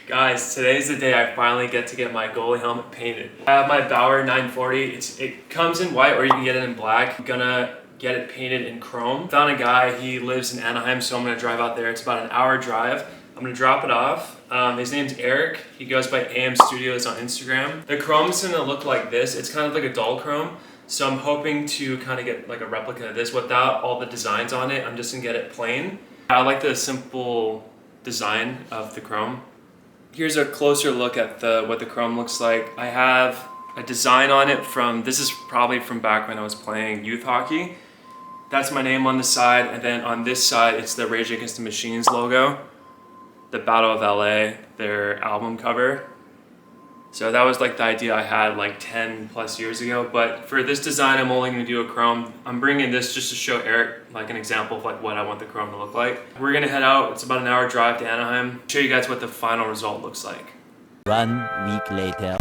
Guys, today's the day I finally get to get my goalie helmet painted. I have my Bauer 940. It comes in white or you can get it in black. I'm gonna get it painted in chrome. Found a guy, he lives in Anaheim, so I'm gonna drive out there. It's about an hour drive. I'm gonna drop it off. His name's Eric. He goes by AM Studios on Instagram. The chrome's gonna look like this. It's kind of like a dull chrome. So I'm hoping to kind of get like a replica of this without all the designs on it. I'm just gonna get it plain. I like the simple design of the chrome. Here's a closer look at what the chrome looks like. I have a design on it this is probably from back when I was playing youth hockey. That's my name on the side, and then on this side, it's the Rage Against the Machines logo. The Battle of LA, their album cover. So that was like the idea I had like 10 plus years ago, but for this design, I'm only gonna do a chrome. I'm bringing this just to show Eric like an example of like what I want the chrome to look like. We're gonna head out, it's about an hour drive to Anaheim. Show you guys what the final result looks like. 1 week later.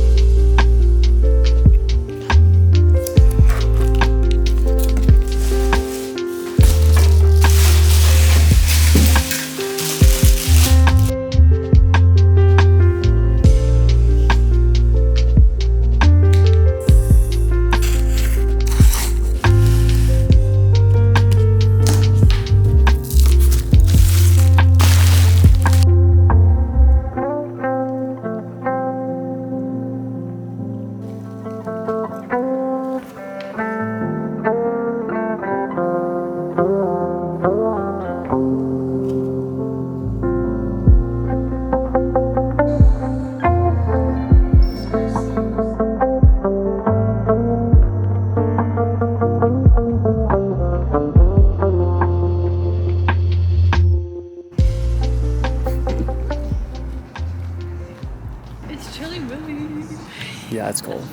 Yeah, it's cold.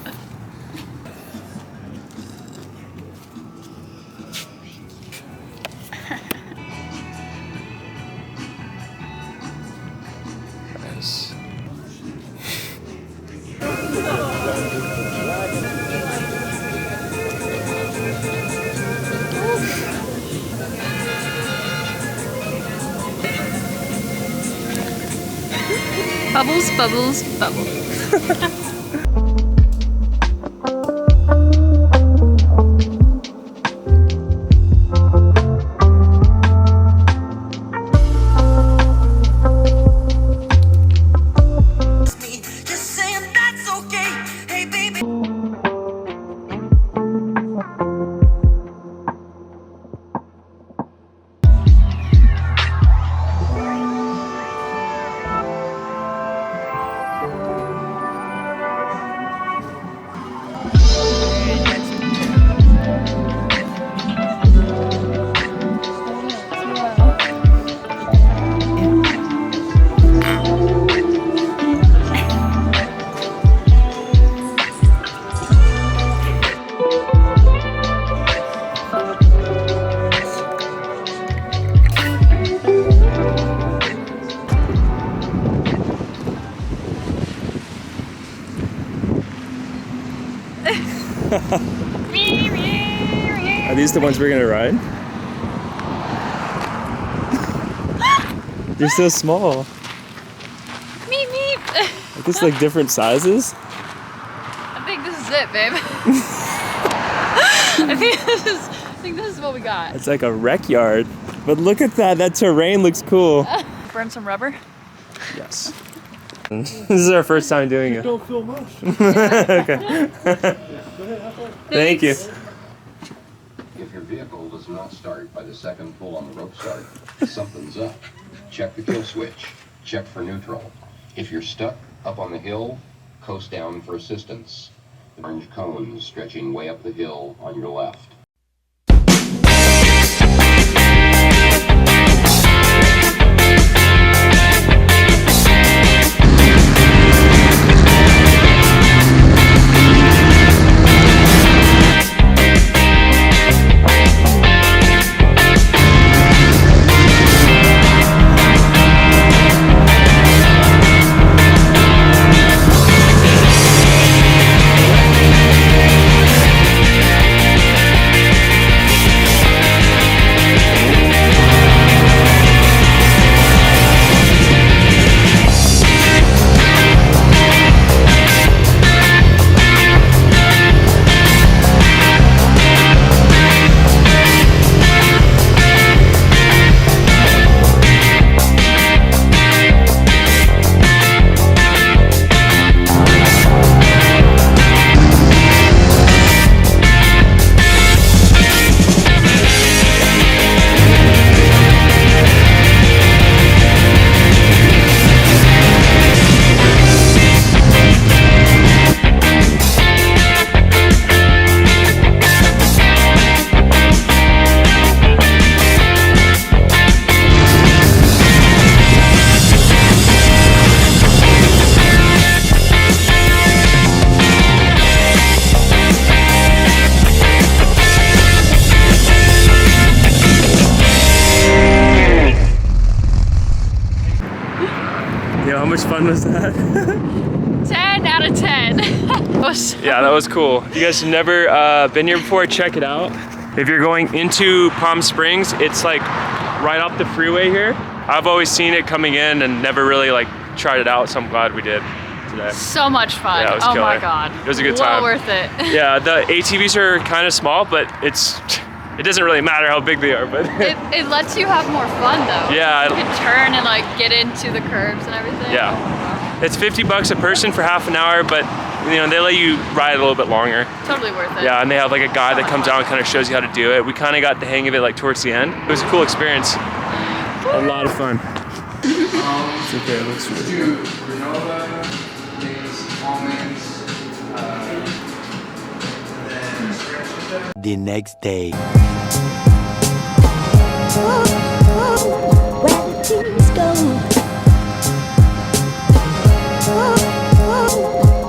Nice. Bubbles, bubbles, bubbles. Are these the ones we're gonna ride? They're so small. Meep meep. Are these like different sizes? I think this is it, babe. I think this is what we got. It's like a rec yard. But look at that, that terrain looks cool. Burn some rubber? Yes. This is our first time doing it. Don't feel much. Okay. Thank you. If your vehicle does not start by the second pull on the rope start, something's up. Check the kill switch. Check for neutral. If you're stuck up on the hill, coast down for assistance. The orange cones stretching way up the hill on your left. How much fun was that? 10 out of 10. Yeah, that was cool. If you guys have never been here before, check it out. If you're going into Palm Springs, it's like right off the freeway here. I've always seen it coming in and never really like tried it out, so I'm glad we did today. So much fun. Yeah, it was oh killer. my god. It was a good time. Well worth it. Yeah, the ATVs are kind of small, but it doesn't really matter how big they are, but It lets you have more fun though. Yeah. You can turn and like get into the curves and everything. Yeah. It's $50 a person for half an hour, but you know, they let you ride a little bit longer. Totally worth it. Yeah, and they have like a guy that comes out and kind of shows you how to do it. We kind of got the hang of it like towards the end. It was a cool experience. A lot of fun. It's okay, it looks really good. Granola, things, almonds, The next day. Where the tears go.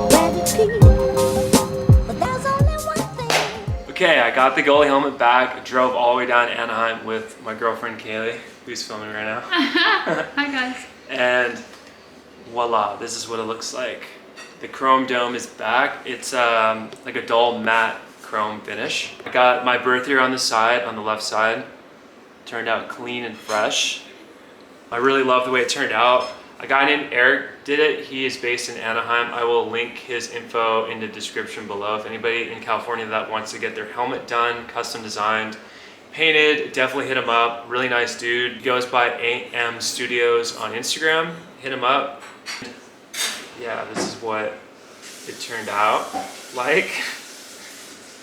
Where the tears. But there's only one thing. Okay, I got the goalie helmet back. I drove all the way down to Anaheim with my girlfriend Kaylee, who's filming right now. Hi guys. And voila, this is what it looks like. The chrome dome is back. It's like a dull matte chrome finish. I got my berth here on the side, on the left side. Turned out clean and fresh. I really love the way it turned out. A guy named Eric did it. He is based in Anaheim. I will link his info in the description below. If anybody in California that wants to get their helmet done, custom designed, painted, definitely hit him up. Really nice dude. He goes by AM Studios on Instagram. Hit him up. Yeah, this is what it turned out like.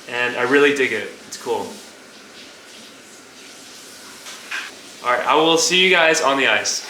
And I really dig it. It's cool. All right, I will see you guys on the ice.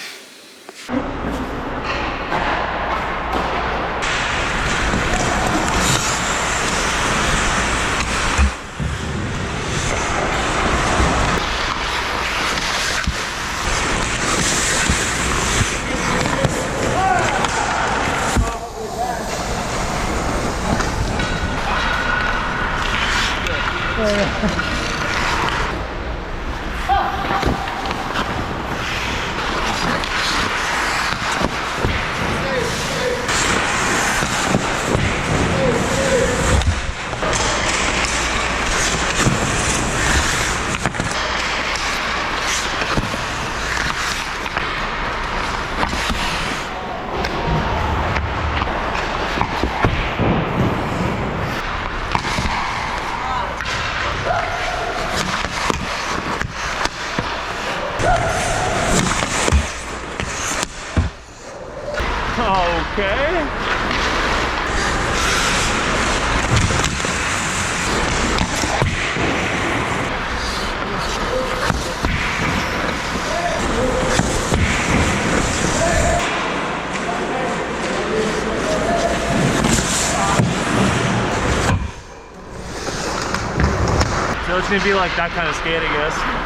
Okay. So it's gonna be like that kind of skate, I guess.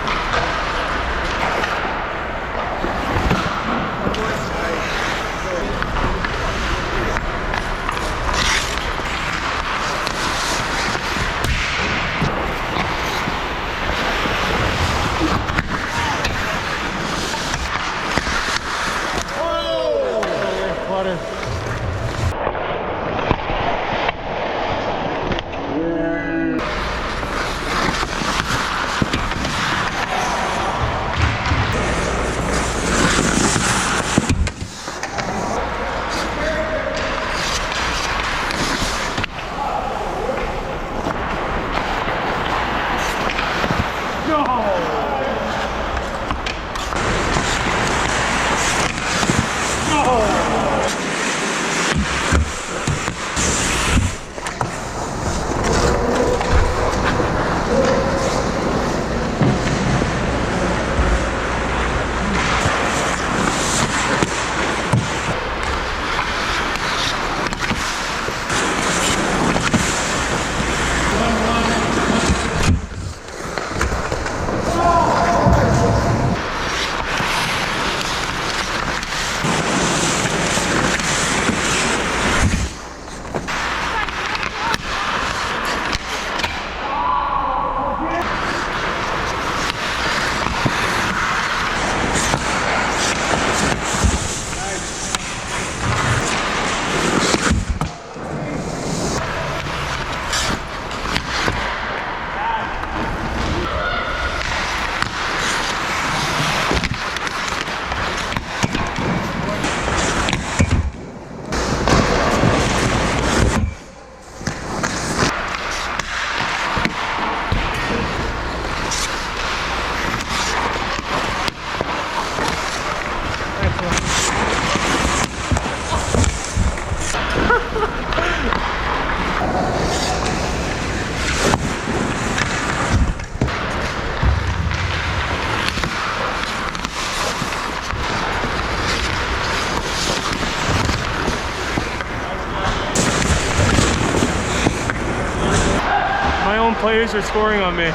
players are scoring on me.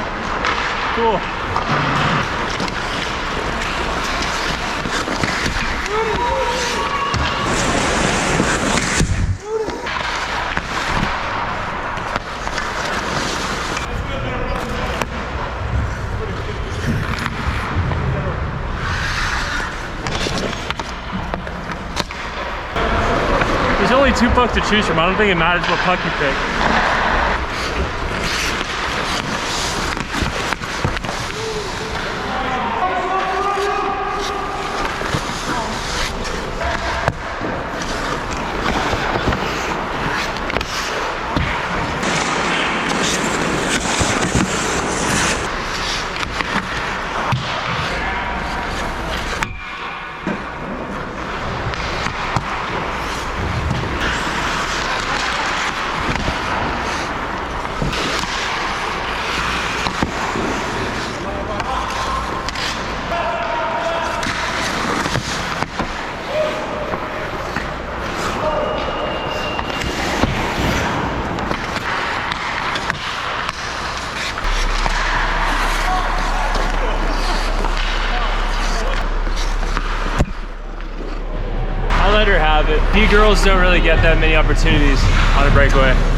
Cool. There's only 2 pucks to choose from. I don't think it matters what puck you pick. Let her have it. You girls don't really get that many opportunities on a breakaway.